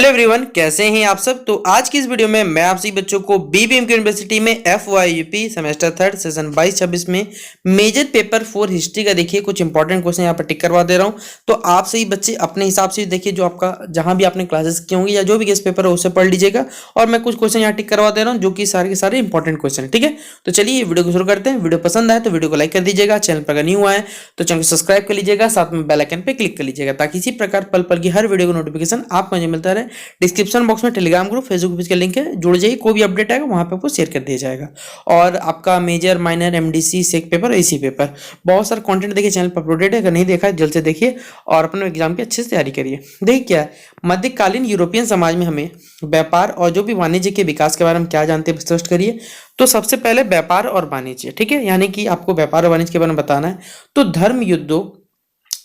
Everyone, कैसे हैं आप सब। तो आज की इस वीडियो में मैं आप सभी बच्चों को बीबीएमके यूनिवर्सिटी में FYUP सेमेस्टर 3 सेशन 22-26 में मेजर पेपर 4 हिस्ट्री का देखिए कुछ इंपॉर्टेंट क्वेश्चन यहाँ पर टिक करवा दे रहा हूँ। तो आप सभी बच्चे अपने हिसाब से देखिए, जो आपका जहां भी आपने क्लासेस की होंगी या जो भी गेस्ट पेपर है उससे पढ़ लीजिएगा। और मैं कुछ क्वेश्चन यहाँ टिक करवा दे रहा हूँ जो कि सारे के सारे इंपॉर्टेंट क्वेश्चन है। ठीक है, तो चलिए वीडियो को शुरू करते हैं। वीडियो पसंद आए तो वीडियो को लाइक कर दीजिएगा, चैनल पर अगर न्यू आए तो चैनल को सब्सक्राइब कर लीजिएगा, साथ में बेल आइकन पे क्लिक कर लीजिएगा ताकि इसी प्रकार पल पल की हर वीडियो का नोटिफिकेशन आपको मुझे मिलता रहे। डिस्क्रिप्शन बॉक्स में टेलीग्राम ग्रुप, फेसबुक पेज का लिंक है, जुड़ जाइए। कोई भी अपडेट आएगा वहां पे आपको शेयर कर दिया जाएगा। और आपका मेजर, माइनर, एमडीसी, सेक पेपर, एसी पेपर, बहुत सारा कंटेंट देखिए चैनल पर अपलोडेड है। अगर नहीं देखा है जल्द से देखिए और अपने एग्जाम की अच्छे से तैयारी करिए। देखिए क्या है, मध्यकालीन यूरोपियन समाज में हमें व्यापार और जो भी वाणिज्य के विकास के बारे में क्या जानते हैं स्पष्ट करिए। तो सबसे पहले व्यापार और वाणिज्य, ठीक है, यानी कि आपको व्यापार और वाणिज्य के बारे में बताना है। तो धर्म युद्धों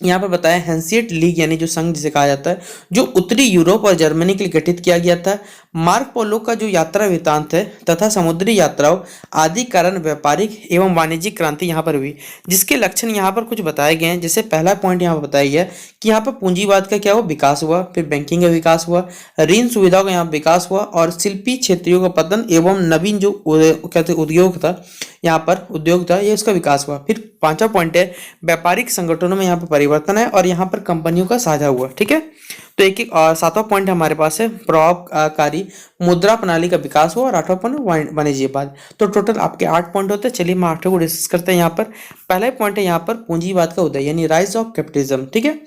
यहाँ पर बताया हैंसिएट लीग यानी जो संघ जिसे कहा जाता है, जो उत्तरी यूरोप और जर्मनी के लिए गठित किया गया था। मार्क पोलो का जो यात्रा वृत्तांत है तथा समुद्री यात्राओं आदि कारण व्यापारिक एवं वाणिज्यिक क्रांति यहाँ पर हुई, जिसके लक्षण यहाँ पर कुछ बताए गए हैं। जैसे पहला पॉइंट यहाँ पर बताया गया कि यहाँ पर पूंजीवाद का क्या हुआ, विकास हुआ। फिर बैंकिंग का विकास हुआ, ऋण सुविधाओं का यहाँ विकास हुआ और शिल्पी क्षेत्रों का पतन एवं नवीन जो कहते उद्योग था, यहाँ पर उद्योग था, ये उसका विकास हुआ। फिर पांचवा पॉइंट है व्यापारिक संगठनों में यहाँ पर परिवर्तन है और यहाँ पर कंपनियों का साझा हुआ। ठीक है, तो एक एक और सातवां पॉइंट हमारे पास है प्रभावकारी मुद्रा प्रणाली का विकास हुआ और आठवां पॉइंट वाणिज्यवाद। तो टोटल आपके 8 पॉइंट होते हैं। चलिए हम 8 को डिस्कस करते हैं। यहाँ पर पहला पॉइंट है यहाँ पर पूंजीवाद का उदय यानी राइज ऑफ कैपिटलिज्म। ठीक है,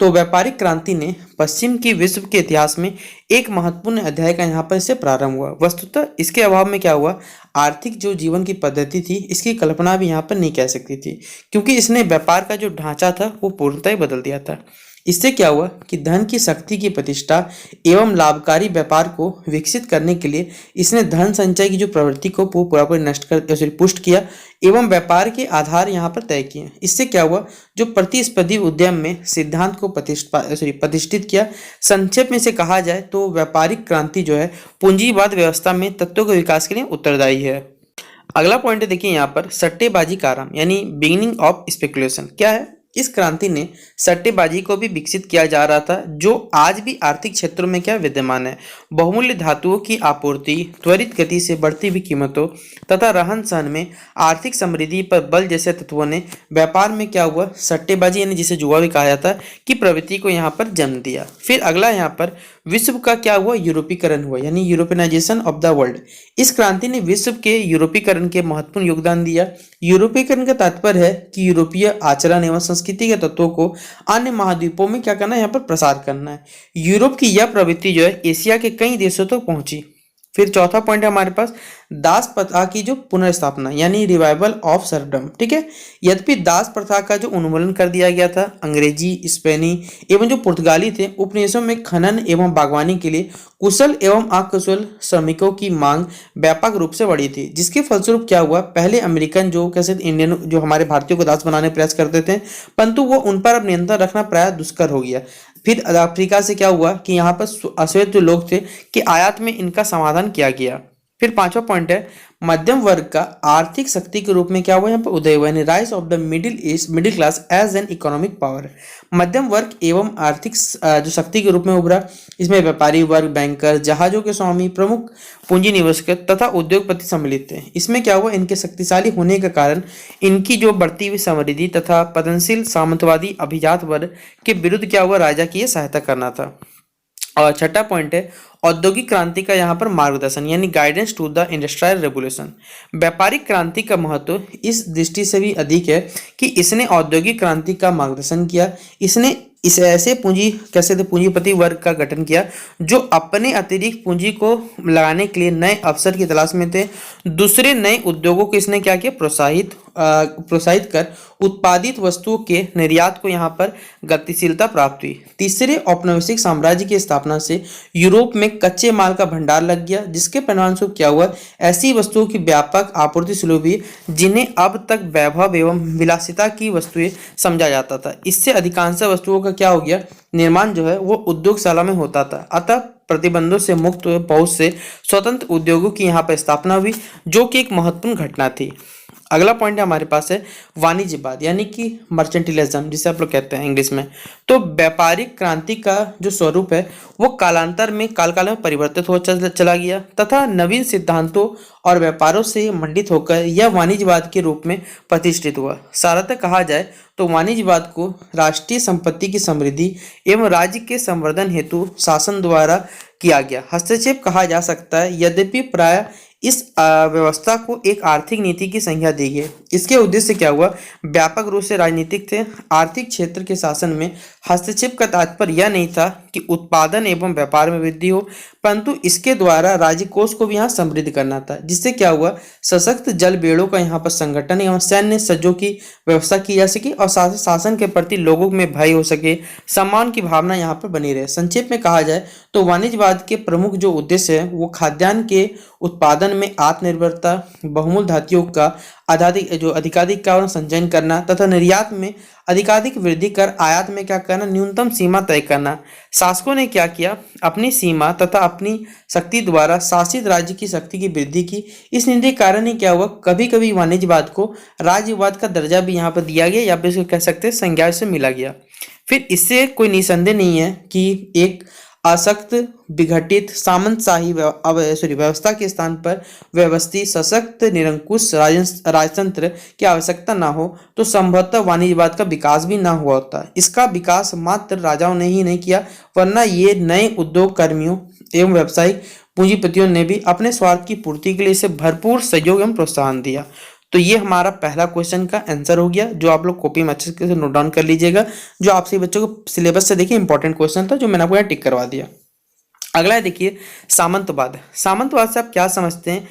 तो व्यापारिक क्रांति ने पश्चिम की विश्व के इतिहास में एक महत्वपूर्ण अध्याय का यहाँ पर इससे प्रारंभ हुआ। वस्तुतः इसके अभाव में क्या हुआ, आर्थिक जो जीवन की पद्धति थी इसकी कल्पना भी यहाँ पर नहीं कह सकती थी, क्योंकि इसने व्यापार का जो ढांचा था वो पूर्णतः ही बदल दिया था। इससे क्या हुआ कि धन की शक्ति की प्रतिष्ठा एवं लाभकारी व्यापार को विकसित करने के लिए इसने धन संचय की जो प्रवृत्ति को पूरा नष्ट कर पुष्ट किया एवं व्यापार के आधार यहाँ पर तय किए। इससे क्या हुआ, जो प्रतिस्पर्धी उद्यम में सिद्धांत को प्रतिष्ठित किया। संक्षेप में से कहा जाए तो व्यापारिक क्रांति जो है पूंजीवाद व्यवस्था में तत्वों के विकास के लिए उत्तरदायी है। अगला पॉइंट है देखिए यहाँ पर सट्टेबाजी का आरंभ यानी बिगिनिंग ऑफ स्पेकुलेशन। क्या है, इस क्रांति ने सट्टेबाजी को भी विकसित किया जा रहा था, जो आज भी आर्थिक क्षेत्रों में क्या विद्यमान है। बहुमूल्य धातुओं की आपूर्ति, त्वरित गति से बढ़ती हुई कीमतों तथा रहन सहन में आर्थिक समृद्धि पर बल जैसे तत्वों ने व्यापार में क्या हुआ, सट्टेबाजी यानी जिसे जुआ भी कहा जाता है की प्रवृत्ति को यहाँ पर जन्म दिया। फिर अगला यहाँ पर विश्व का क्या हुआ, यूरोपीकरण हुआ यानी यूरोपियनाइजेशन ऑफ द वर्ल्ड। इस क्रांति ने विश्व के यूरोपीकरण के महत्वपूर्ण योगदान दिया। यूरोपीकरण का तात्पर्य है कि यूरोपीय आचरण एवं संस्कृति के तत्वों को अन्य महाद्वीपों में क्या करना है, यहाँ पर प्रसार करना है। यूरोप की यह प्रवृत्ति जो है एशिया के कई देशों तक पहुंची। फिर चौथा पॉइंट है हमारे पास दास प्रथा की जो पुनर्स्थापना यानी रिवाइवल ऑफ सर्वडम। ठीक है, यद्यपि दास प्रथा का जो उन्मूलन कर दिया गया था, अंग्रेजी, स्पेनी एवं जो पुर्तगाली थे उपनिवेशों में खनन एवं बागवानी के लिए कुशल एवं अकुशल श्रमिकों की मांग व्यापक रूप से बढ़ी थी, जिसके फलस्वरूप क्या हुआ, पहले अमेरिकन जो कैसे इंडियन जो हमारे भारतीयों को दास बनाने प्रयास करते थे, परंतु वो उन पर अब नियंत्रण रखना प्राय दुष्कर हो गया। फिर अफ्रीका से क्या हुआ कि यहाँ पर अश्वेत जो लोग थे कि आयात में इनका समाधान किया गया। फिर पांचवा पॉइंट है मध्यम वर्ग का आर्थिक शक्ति के रूप में क्या हुआ, यहाँ पर उदय हुआ यानी rise of the middle class as an economic power. मध्यम वर्ग एवं आर्थिक जो शक्ति के रूप में उभरा। इसमें व्यापारी वर्ग, बैंकर, जहाजों के स्वामी, प्रमुख पूंजी निवेशक तथा उद्योगपति सम्मिलित थे। इसमें क्या हुआ, इनके शक्तिशाली होने के कारण इनकी जो बढ़ती हुई समृद्धि तथा पतनशील सामंतवादी अभिजात वर्ग के विरुद्ध क्या हुआ, राजा की सहायता करना था। और छठा पॉइंट है औद्योगिक क्रांति का यहाँ पर मार्गदर्शन यानी guidance to the industrial revolution. व्यापारिक क्रांति का महत्व इस दृष्टि से भी अधिक है कि इसने औद्योगिक क्रांति का मार्गदर्शन किया। इसने इस ऐसे पूंजीपति वर्ग का गठन किया जो अपने अतिरिक्त पूंजी को लगाने के लिए नए अवसर की तलाश में थे। दूसरे नए उद्योगों को इसने क्या किया, प्रोत्साहित कर उत्पादित वस्तुओं के निर्यात को यहाँ पर गतिशीलता प्राप्त हुई। तीसरे औपनिवेशिक साम्राज्य की स्थापना से यूरोप में कच्चे माल का भंडार लग गया, जिसके परिणामस्वरूप क्या हुआ, ऐसी वस्तुओं की व्यापक आपूर्ति शुरू हुई जिन्हें अब तक वैभव एवं विलासिता की वस्तुएं समझा जाता था। इससे अधिकांश वस्तुओं का क्या हो गया, निर्माण जो है वो उद्योगशाला में होता था। अतः प्रतिबंधों से मुक्त बहुत से स्वतंत्र उद्योगों की यहाँ पर स्थापना हुई, जो कि एक महत्वपूर्ण घटना थी। अगला पॉइंट है हमारे पास है वाणिज्यवाद यानी कि मर्चेंटिलिज्म जिसे आप लोग कहते हैं इंग्लिश में। तो व्यापारिक क्रांति का जो स्वरूप है वो कालांतर में काल में परिवर्तित हो चला गया तथा नवीन सिद्धांतों और व्यापारों से मंडित होकर यह वाणिज्यवाद के रूप में प्रतिष्ठित हुआ। सारतः कहा जाए तो वाणिज्यवाद को राष्ट्रीय संपत्ति की समृद्धि एवं राज्य के संवर्धन हेतु शासन द्वारा किया गया हस्तक्षेप कहा जा सकता है। यद्यपि प्राय इस व्यवस्था को एक आर्थिक नीति की संज्ञा दी गई। इसके उद्देश्य क्या हुआ, व्यापक रूप से राजनीतिक थे। आर्थिक क्षेत्र के शासन में हस्तक्षेप का तात्पर्य यह नहीं था कि उत्पादन एवं व्यापार में वृद्धि हो, परंतु इसके द्वारा राज्य कोष को भी यहाँ समृद्ध करना था। जिससे क्या हुआ, सशक्त जल बेड़ों का यहाँ पर संगठन एवं सैन्य सज्जों की व्यवस्था की जा सके और शासन के प्रति लोगों में भय हो सके, सम्मान की भावना यहाँ पर बनी रहे। संक्षेप में कहा जाए तो वाणिज्यवाद के प्रमुख जो उद्देश्य है वो खाद्यान्न के उत्पादन में आत्मनिर्भरता, बहुमूल्य धातुओं का अधिकाधिक का संचयन करना तथा निर्यात में अधिकाधिक वृद्धि कर आयात में क्या करना, न्यूनतम सीमा तय करना। शासकों ने क्या किया, अपनी सीमा तथा अपनी शक्ति द्वारा शासित राज्य की शक्ति की वृद्धि की। इस नीति के कारण ही क्या हुआ, कभी कभी वाणिज्यवाद को राज्यवाद का दर्जा भी यहाँ पर दिया गया या फिर इसको कह सकते हैं संज्ञा से मिला गया। फिर इससे कोई निसंदेह नहीं है कि एक असक्त विघटित सामंतशाही व्यवस्था के स्थान पर व्यवस्थित सशक्त निरंकुश राजतंत्र की आवश्यकता ना हो तो संभवतः वाणिज्यवाद का विकास भी ना हुआ होता। इसका विकास मात्र राजाओं ने ही नहीं किया, वरना ये नए उद्योग कर्मियों एवं व्यावसायिक पूंजीपतियों ने भी अपने स्वार्थ की पूर्ति के लिए इसे भरपूर सहयोग एवं प्रोत्साहन दिया। तो ये हमारा पहला क्वेश्चन का आंसर हो गया, जो आप लोग कॉपी में अच्छे से नोट डाउन कर लीजिएगा। जो आपसे बच्चों को सिलेबस से देखिए इंपॉर्टेंट क्वेश्चन था, जो मैंने आपको यहाँ टिक करवा दिया। अगला है देखिए सामंतवाद। सामंतवाद से आप क्या समझते हैं,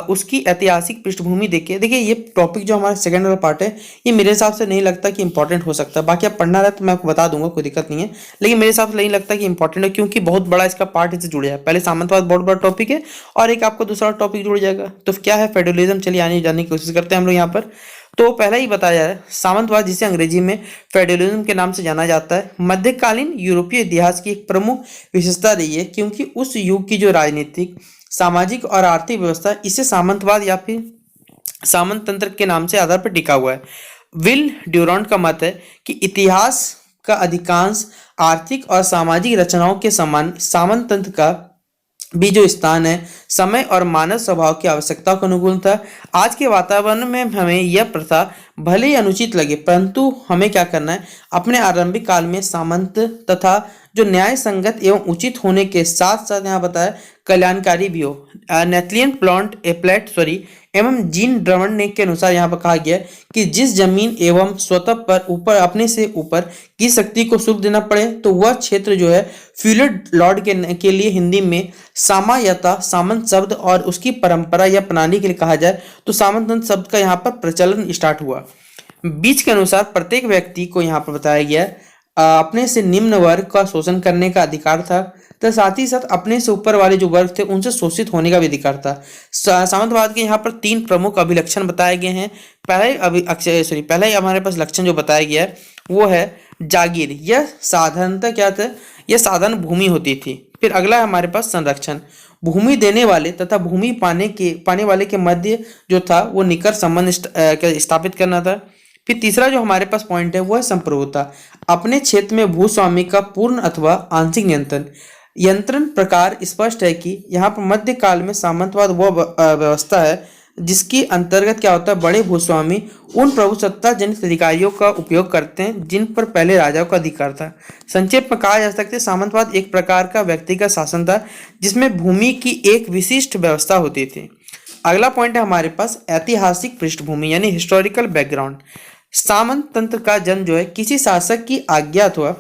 उसकी ऐतिहासिक पृष्ठभूमि देखिए ये टॉपिक जो हमारा सेकंड वाला पार्ट है ये मेरे हिसाब से नहीं लगता कि इंपॉर्टेंट हो सकता है। बाकी आप पढ़ना रहे तो मैं आपको बता दूंगा, कोई दिक्कत नहीं है, लेकिन मेरे हिसाब से नहीं लगता कि इंपॉर्टेंट है क्योंकि बहुत बड़ा इसका पार्ट इससे जुड़ जाए। पहले सामंतवाद बहुत बड़ा टॉपिक है और एक आपको दूसरा टॉपिक जुड़ जाएगा। तो क्या है फेडरलिज्म, चलिए आने जाने की कोशिश करते हैं हम लोग यहाँ पर। तो पहला ही बताया है सामंतवाद, जिसे अंग्रेजी में फेडरलिज्म के नाम से जाना जाता है, मध्यकालीन यूरोपीय इतिहास की एक प्रमुख विशेषता रही है क्योंकि उस युग की जो राजनीतिक, सामाजिक और आर्थिक व्यवस्था इसे सामंतवाद या फिर सामंततंत्र के नाम से आधार पर टिका हुआ है। विल ड्यूरांट का मत है कि इतिहास का अधिकांश आर्थिक और सामाजिक रचनाओं के समान सामंततंत्र का भी जो स्थान है समय और मानव स्वभाव की आवश्यकता को अनुकूल था। आज के वातावरण में हमें यह प्रथा भले ही अनुचित लगे, परंतु हमें क्या करना है, अपने आरंभिक काल में सामंत तथा जो न्याय संगत एवं उचित होने के साथ साथ यहाँ बताया कल्याणकारी भी हो। नेथलियन प्लॉट एवं जीन ड्रमंड ने के अनुसार यहाँ पर कहा गया कि जिस जमीन एवं स्वतः पर ऊपर अपने से ऊपर की शक्ति को सुख देना पड़े तो वह क्षेत्र जो है फ्यूलेड लॉर्ड के लिए हिंदी में सामायता सामंत शब्द और उसकी परंपरा या प्रणाली के लिए कहा जाए तो सामंत शब्द का यहाँ पर प्रचलन स्टार्ट हुआ। बीच के अनुसार प्रत्येक व्यक्ति को यहाँ पर बताया गया अपने से निम्न वर्ग का शोषण करने का अधिकार था, तो साथ ही साथ अपने से ऊपर वाले जो वर्ग थे उनसे शोषित होने का भी अधिकार था। सामंतवाद के यहाँ पर 3 प्रमुख अभिलक्षण बताए गए हैं। पहले हमारे पास लक्षण जो बताया गया है वो है जागीर। यह साधारणतः क्या था, यह साधारण भूमि होती थी। फिर अगला है हमारे पास संरक्षण। भूमि देने वाले तथा भूमि पाने वाले के मध्य जो था वो निकट संबंध स्थापित करना था। फिर तीसरा जो हमारे पास पॉइंट है वो है संप्रभुता। अपने क्षेत्र में भूस्वामी का पूर्ण अथवा आंशिक नियंत्रण प्रकार स्पष्ट है कि यहाँ पर मध्यकाल में सामंतवाद वह व्यवस्था है जिसकी अंतर्गत क्या होता है, बड़े भूस्वामी उन प्रभुसत्ता जनित अधिकारियों का उपयोग करते हैं जिन पर पहले राजाओं का अधिकार था। संक्षेप में कहा जा सकता है सामंतवाद एक प्रकार का व्यक्तिगत शासन था जिसमें भूमि की एक विशिष्ट व्यवस्था होती थी। अगला पॉइंट है हमारे पास ऐतिहासिक पृष्ठभूमि यानी हिस्टोरिकल बैकग्राउंड। सामंत तंत्र का जन्म जो है किसी शासक की आज्ञा अथवा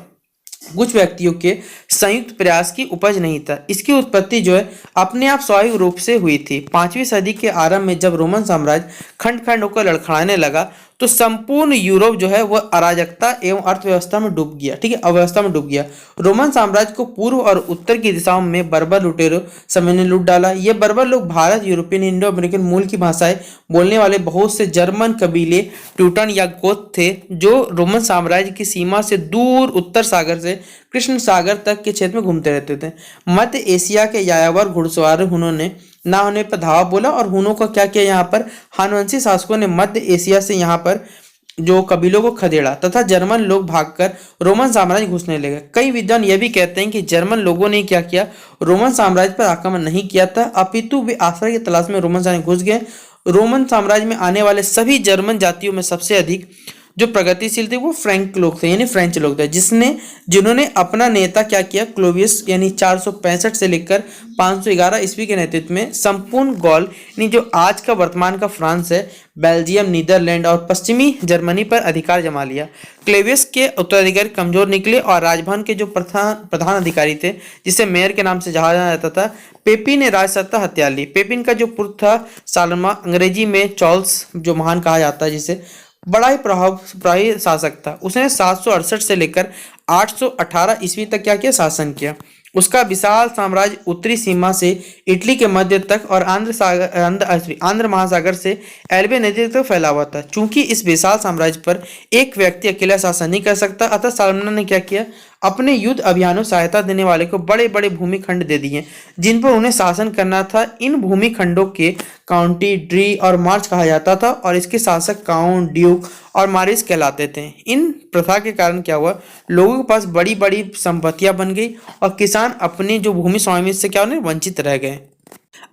कुछ व्यक्तियों के संयुक्त प्रयास की उपज नहीं था। इसकी उत्पत्ति जो है अपने आप स्वाभाविक रूप से हुई थी। 5वीं सदी के आरंभ में जब रोमन साम्राज्य खंड खंड होकर लड़खड़ाने लगा तो संपूर्ण यूरोप जो है वह अराजकता एवं अर्थव्यवस्था में डूब गया। ठीक है, अव्यवस्था में डूब गया। रोमन साम्राज्य को पूर्व और उत्तर की दिशाओं में बर्बर लुटेरों समय ने लूट डाला। ये बर्बर लोग भारत, यूरोपियन, इंडो अमेरिकन मूल की भाषाएं बोलने वाले बहुत से जर्मन कबीले ट्यूटन या गोथ थे जो रोमन साम्राज्य की सीमा से दूर उत्तर सागर से कृष्ण सागर तक के क्षेत्र में घूमते रहते थे। मध्य एशिया के यायावर घुड़सवार उन्होंने ना होने पर धावा बोला और हुनों का क्या किया, यहाँ पर हानवंशी शासकों ने मध्य एशिया से यहाँ पर जो कबीलों को खदेड़ा तथा जर्मन लोग भागकर रोमन साम्राज्य घुसने लगे। कई विद्वान यह भी कहते हैं कि जर्मन लोगों ने क्या किया, रोमन साम्राज्य पर आक्रमण नहीं किया था, अपितु वे आश्रय की तलाश में रोमन साम्राज्य घुस गए। रोमन साम्राज्य में आने वाले सभी जर्मन जातियों में सबसे अधिक जो प्रगतिशील थे वो फ्रैंक लोग थे, यानी फ्रेंच लोग थे, जिन्होंने अपना नेता क्या किया, क्लोवियस यानी 465 से लेकर 511 ईस्वी के नेतृत्व में संपूर्ण गॉल यानी जो आज का वर्तमान का फ्रांस है, बेल्जियम, नीदरलैंड और पश्चिमी जर्मनी पर अधिकार जमा लिया। क्लेवियस के उत्तराधिकारी कमजोर निकले और राजभवन के जो प्रधान अधिकारी थे, जिसे मेयर के नाम से जाना जाता था, पेपिन ने राजसत्ता हत्या ली। पेपिन का जो पुत्र था सालमा, अंग्रेजी में चार्ल्स जो महान कहा जाता है, जिसे बड़ा ही प्रभावी शासक था। उसने 768 से लेकर 818 ईस्वी तक क्या किया, शासन किया। उसका विशाल साम्राज्य उत्तरी सीमा से इटली के मध्य तक और आंध्र महासागर से एल्बे नदी तक फैला हुआ था। चूंकि इस विशाल साम्राज्य पर एक व्यक्ति अकेला शासन नहीं कर सकता, अतः सालमन ने क्या किया, अपने युद्ध अभियानों सहायता देने वाले को बड़े बड़े भूमि खंड दे दिए जिन पर उन्हें शासन करना था। इन भूमि खंडों के काउंटी, ड्री और मार्च कहा जाता था और इसके शासक काउंट, ड्यूक और मारिस कहलाते थे। इन प्रथा के कारण क्या हुआ, लोगों के पास बड़ी बड़ी संपत्तियां बन गई और किसान अपनी जो भूमि स्वामित्व से क्या उन्हें वंचित रह गए।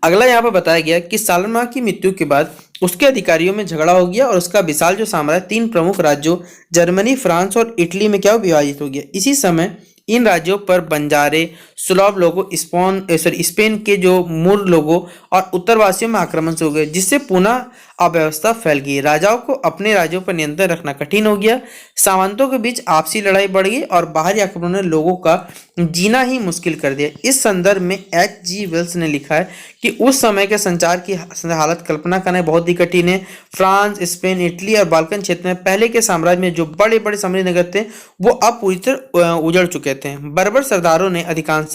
अगला यहाँ पर बताया गया कि सालमा की मृत्यु के बाद उसके अधिकारियों में झगड़ा हो गया और उसका विशाल जो साम्राज्य 3 प्रमुख राज्यों जर्मनी, फ्रांस और इटली में क्या विभाजित हो गया। इसी समय इन राज्यों पर बंजारे, सुलभ लोगों, स्पेन के जो मूर लोगों और उत्तरवासियों में आक्रमण से हो गए, जिससे पुनः अव्यवस्था फैल गई। राजाओं को अपने राज्यों पर नियंत्रण रखना कठिन हो गया। सामंतों के बीच आपसी लड़ाई बढ़ गई और बाहरी आक्रमणों ने लोगों का जीना ही मुश्किल कर दिया। इस संदर्भ में H.G. वेल्स ने लिखा है कि उस समय के संचार की हालत कल्पना करना बहुत ही कठिन है। फ्रांस, स्पेन, इटली और बाल्कन क्षेत्र में पहले के साम्राज्य में जो बड़े बड़े समृद्ध नगर थे वो अब पूरी तरह उजड़ चुके थे। बर्बर सरदारों ने अधिकांश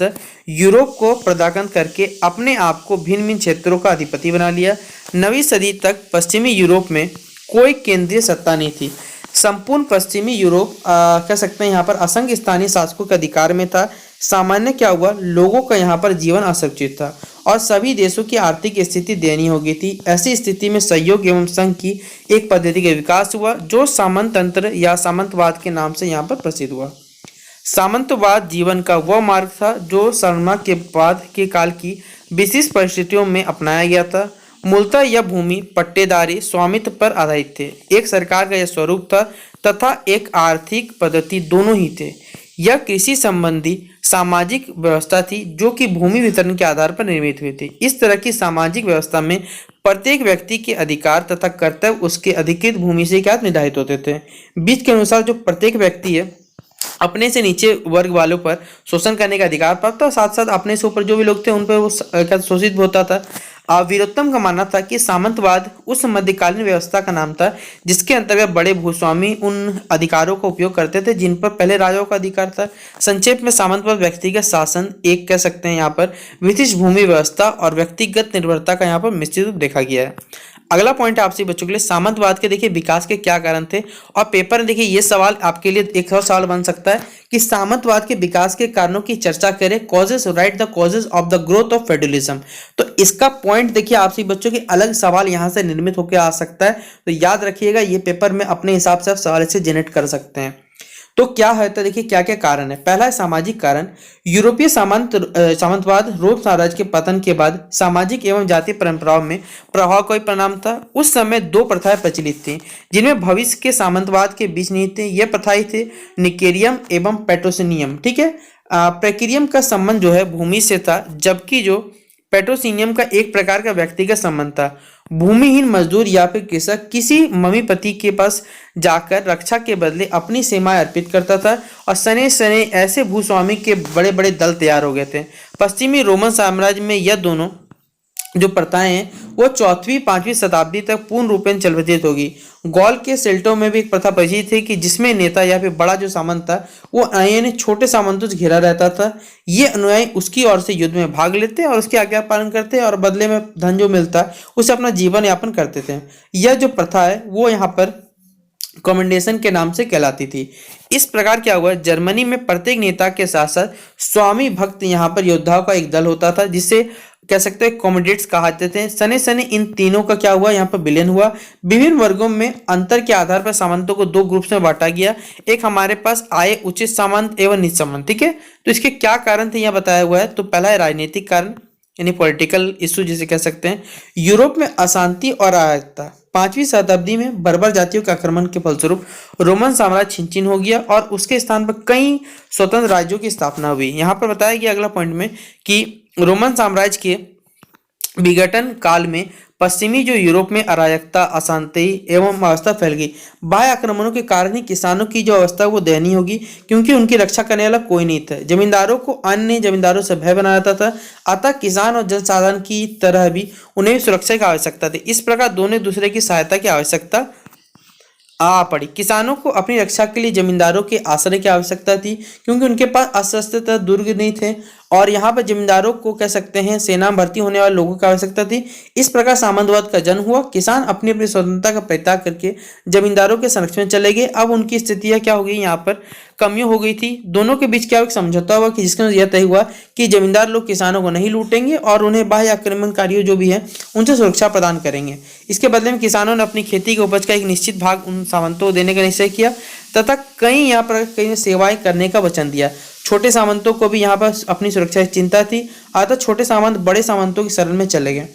यूरोप को प्रदाकन करके अपने आप को भिन्न भिन्न क्षेत्रों का अधिपति बना लिया। 9वीं सदी तक पश्चिमी यूरोप में कोई केंद्रीय सत्ता नहीं थी। संपूर्ण पश्चिमी यूरोप कह सकते हैं यहाँ पर असंख्य स्थानीय शासकों के अधिकार में था। सामान्य क्या हुआ, लोगों का यहाँ पर जीवन असुरक्षित था और सभी देशों की आर्थिक स्थिति दयनीय हो गई थी। ऐसी स्थिति में सहयोग एवं संघ की एक पद्धति का विकास हुआ जो सामंत तंत्र या सामंतवाद के नाम से यहाँ पर प्रसिद्ध हुआ। सामंतवाद जीवन का वह मार्ग था जो सालमा के बाद के काल की विशिष्ट परिस्थितियों में अपनाया गया था। मूलतः यह भूमि पट्टेदारी स्वामित्व पर आधारित थे। एक सरकार का यह स्वरूप था तथा एक आर्थिक पद्धति दोनों ही थे। यह कृषि संबंधी सामाजिक व्यवस्था थी जो कि भूमि वितरण के आधार पर निर्मित हुई थी। इस तरह की सामाजिक व्यवस्था में प्रत्येक व्यक्ति के अधिकार तथा कर्तव्य उसके अधिकृत भूमि से क्या निर्धारित होते थे। बीच के अनुसार जो प्रत्येक व्यक्ति है अपने से नीचे वर्ग वालों पर शोषण करने का अधिकार प्राप्त था, साथ साथ अपने से ऊपर जो भी लोग थे उन पर वो शोषित होता था। वीरोत्तम का मानना था कि सामंतवाद उस मध्यकालीन व्यवस्था का नाम था जिसके अंतर्गत बड़े भूस्वामी उन अधिकारों का उपयोग करते थे जिन पर पहले राजाओं का अधिकार था। संक्षेप में सामंतवाद व्यक्तिगत शासन, एक कह सकते हैं यहाँ पर विशिष्ट भूमि व्यवस्था और व्यक्तिगत निर्भरता का यहाँ पर मिश्रित रूप देखा गया है। अगला पॉइंट आपसे बच्चों के लिए सामंतवाद के देखिए विकास के क्या कारण थे और पेपर में देखिए ये सवाल आपके लिए एक और सवाल बन सकता है कि सामंतवाद के विकास के कारणों की चर्चा करें। Causes, right the causes of the growth of federalism. तो इसका पॉइंट देखिए आपसे बच्चों के अलग सवाल यहाँ से निर्मित होकर आ सकता है, तो याद रखिएगा ये पेपर में अपने हिसाब से आप सवाल से जनरेट कर सकते हैं। तो क्या है, तो देखिए क्या क्या कारण है। पहला है सामाजिक कारण। यूरोपीय सामंतवाद रोम साम्राज्य के पतन के बाद सामाजिक एवं जातीय परंपराओं में प्रभाव का परिणाम था। उस समय 2 प्रथाएं प्रचलित थी जिनमें भविष्य के सामंतवाद के बीच नहीं थे। ये प्रथाएं थे निकेरियम एवं पेट्रोसिनियम। ठीक है, प्रेकिरियम का संबंध जो है भूमि से था, जबकि जो पेट्रोसिनियम का एक प्रकार का व्यक्तिगत संबंध था। भूमिहीन मजदूर या फिर कृषक किसी ममीपति के पास जाकर रक्षा के बदले अपनी सेवाएं अर्पित करता था और सने सने ऐसे भूस्वामी के बड़े बड़े दल तैयार हो गए थे। पश्चिमी रोमन साम्राज्य में यह दोनों जो प्रथाएं हैं वो 4वीं 5वीं शताब्दी तक पूर्ण रूपेण चलवतीत होगी। गॉल के सेल्टों में भी एक प्रथा प्रचलित थी कि जिसमें नेता या फिर बड़ा जो सामंत था वो अनुयायी छोटे सामंतों से घिरा रहता था। ये अनुयायी उसकी ओर से युद्ध में भाग लेते और उसकी आज्ञा पालन करते और बदले में धन जो मिलता उसे अपना जीवन यापन करते थे। यह जो प्रथा है वो यहाँ पर कमेंडेशन के नाम से कहलाती थी। इस प्रकार क्या हुआ, जर्मनी में प्रत्येक नेता के साथ साथ स्वामी भक्त यहाँ पर योद्धाओं का एक दल होता था, जिसे कह सकते हैं कॉमरेड्स कहा जाते थे। सने सने इन तीनों का क्या हुआ, यहाँ पर विलयन हुआ। विभिन्न वर्गों में अंतर के आधार पर सामंतों को दो ग्रुप्स में बांटा गया। एक हमारे पास आए उचित सामंत एवं नीच सामंत, ठीक है। तो इसके क्या कारण थे यहाँ बताया हुआ है। तो पहला है राजनीतिक कारण, यानी पॉलिटिकल इशू जिसे कह सकते हैं। यूरोप में अशांति और अराजकता। 5वीं शताब्दी में बर्बर जातियों के आक्रमण के फलस्वरूप रोमन साम्राज्य छिन छिन हो गया और उसके स्थान पर कई स्वतंत्र राज्यों की स्थापना हुई। यहाँ पर बताया गया अगला पॉइंट में कि रोमन साम्राज्य के विघटन काल में पश्चिमी जो यूरोप में अराजकता, अशांति एवं अवस्था फैल गई। बाह्य आक्रमणों के कारण ही किसानों की जो अवस्था वो दयनीय होगी, क्योंकि उनकी रक्षा करने वाला कोई नहीं था। जमींदारों को अन्य जमींदारों से भय बना रहता था, अतः किसान और जनसाधारण की तरह भी उन्हें भी सुरक्षा की आवश्यकता थी। इस प्रकार दोनों दूसरे की सहायता की आवश्यकता आ पड़ी। किसानों को अपनी रक्षा के लिए जमींदारों के आश्रय की आवश्यकता थी, क्योंकि उनके पास अस्त्र दुर्ग नहीं थे, और यहाँ पर जमींदारों को कह सकते हैं सेना में भर्ती होने वाले लोगों की आवश्यकता थी। इस प्रकार सामंतवाद का जन्म हुआ। किसान अपनी अपनी स्वतंत्रता का परित्याग करके जमींदारों के संरक्षण में चले गए। अब उनकी स्थितियां क्या हो गई, यहाँ पर कमियां हो गई थी। दोनों के बीच क्या एक समझौता हुआ कि जिसके यह तय हुआ कि जमींदार लोग किसानों को नहीं लूटेंगे और उन्हें बाह्य आक्रमणकारियों जो भी है उनसे सुरक्षा प्रदान करेंगे। इसके बदले में किसानों ने अपनी खेती की उपज का एक निश्चित भाग उन सामंतों को देने का निश्चय किया तथा यहाँ पर कई सेवाएं करने का वचन दिया। छोटे सामंतों को भी यहाँ पर अपनी सुरक्षा की चिंता थी, अतः छोटे सामंत बड़े सामंतों की शरण में चले गए।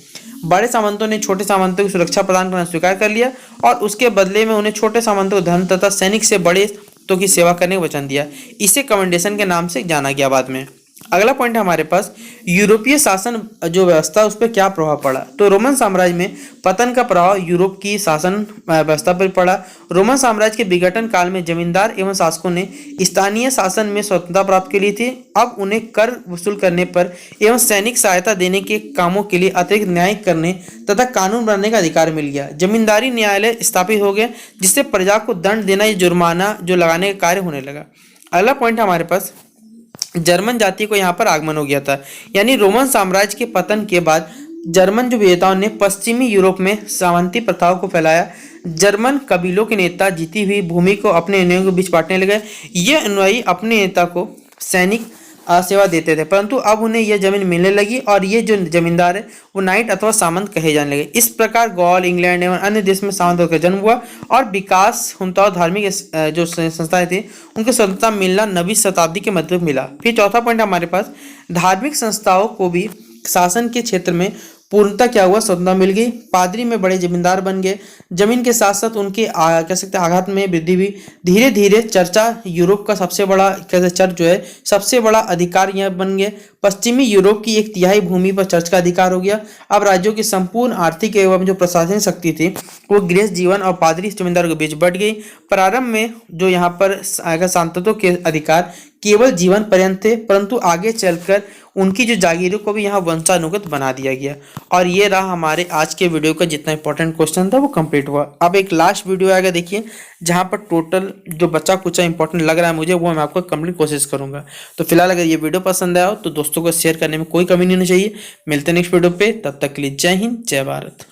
बड़े सामंतों ने छोटे सामंतों की सुरक्षा प्रदान करना स्वीकार कर लिया और उसके बदले में उन्हें छोटे सामंतों को धन तथा सैनिक से बड़े तो की सेवा करने का वचन दिया। इसे कमेंडेशन के नाम से जाना गया बाद में। अगला पॉइंट है हमारे पास यूरोपीय शासन जो व्यवस्था उस पर क्या प्रभाव पड़ा। तो रोमन साम्राज्य में पतन का प्रभाव यूरोप की शासन व्यवस्था पर पड़ा। रोमन साम्राज्य के विघटन काल में जमींदार एवं शासकों ने स्थानीय शासन में स्वतंत्रता प्राप्त के लिए थी। अब उन्हें कर वसूल करने पर एवं सैनिक सहायता देने के कामों के लिए अतिरिक्त न्याय करने तथा कानून बनाने का अधिकार मिल गया। जमींदारी न्यायालय स्थापित हो गए, जिससे प्रजा को दंड देना या जुर्माना जो लगाने का कार्य होने लगा। अगला पॉइंट हमारे पास जर्मन जाति को यहाँ पर आगमन हो गया था, यानी रोमन साम्राज्य के पतन के बाद जर्मन जो विजेताओं ने पश्चिमी यूरोप में सामंती प्रथाओं को फैलाया। जर्मन कबीलों के नेता जीती हुई भूमि को अपने अनुयायियों के बीच बांटने लगे। ये अनुयायी अपने नेता को सैनिक सेवा देते थे, परंतु अब उन्हें यह जमीन मिलने लगी और ये जो जमींदार है वो नाइट अथवा सामंत कहे जाने लगे। इस प्रकार गॉल, इंग्लैंड एवं अन्य देश में सामंतों का जन्म हुआ और विकास हुआ। धार्मिक जो संस्थाएं थी उनकी स्वतंत्रता मिलना 9वीं शताब्दी के मध्य में मिला। फिर चौथा पॉइंट हमारे पास धार्मिक संस्थाओं को भी शासन के क्षेत्र में पूर्णता क्या हुआ, स्वतंत्रता मिल गई। पादरी में बड़े जमींदार बन गए। जमीन के साथ साथ उनके कह सकते आघात में वृद्धि हुई। धीरे धीरे चर्चा यूरोप का सबसे बड़ा चर्च जो है सबसे बड़ा अधिकार यह बन गए। पश्चिमी यूरोप की 1/3 भूमि पर चर्च का अधिकार हो गया। अब राज्यों की संपूर्ण आर्थिक एवं जो प्रशासनिक शक्ति थी वो गृहस्थ जीवन और पादरी जमींदारों के बीच बढ़ गई। प्रारंभ में जो यहाँ पर सांतों के अधिकार केवल जीवन पर्यंत थे, परंतु आगे चलकर उनकी जो जागीरों को भी यहाँ वंशानुगत बना दिया गया। और ये रहा हमारे आज के वीडियो का जितना इंपॉर्टेंट क्वेश्चन था वो कंप्लीट हुआ। अब एक लास्ट वीडियो आएगा, देखिए, जहाँ पर टोटल जो बचा कुछ इंपॉर्टेंट लग रहा है मुझे वो मैं आपको कंप्लीट कोशिश करूंगा। तो फिलहाल अगर ये वीडियो पसंद आया हो तो दोस्तों को शेयर करने में कोई कमी नहीं होनी चाहिए। मिलते हैं नेक्स्ट वीडियो पे, तब तक के लिए जय हिंद, जय भारत।